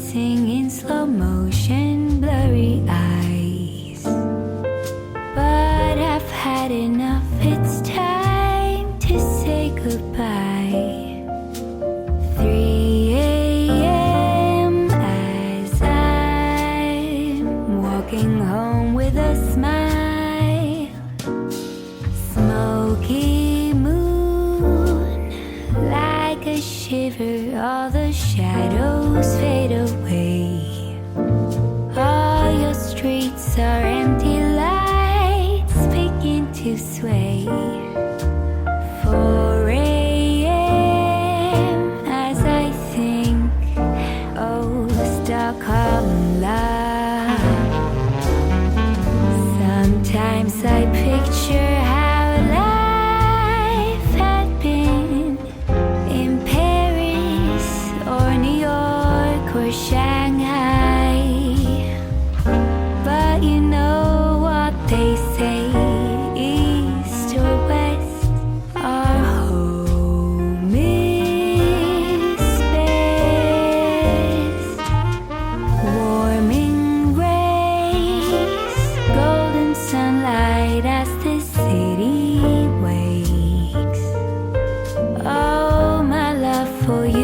dancing in slow motion, blurry eyes. But I've had enough, it's time to say goodbye. 3 a.m. as I'm walking home with a smile. Smoky moon, like a shiver, all the shadows fade away. All your streets are empty, lights begin to sway. 4 a.m. as I think, oh, Stockholm love. Sometimes I picture how life had been in Paris or New York or Shanghai. But you know what they say, east or west, our home is best. Warming rays, golden sunlight as the city wakes. Oh, my love for you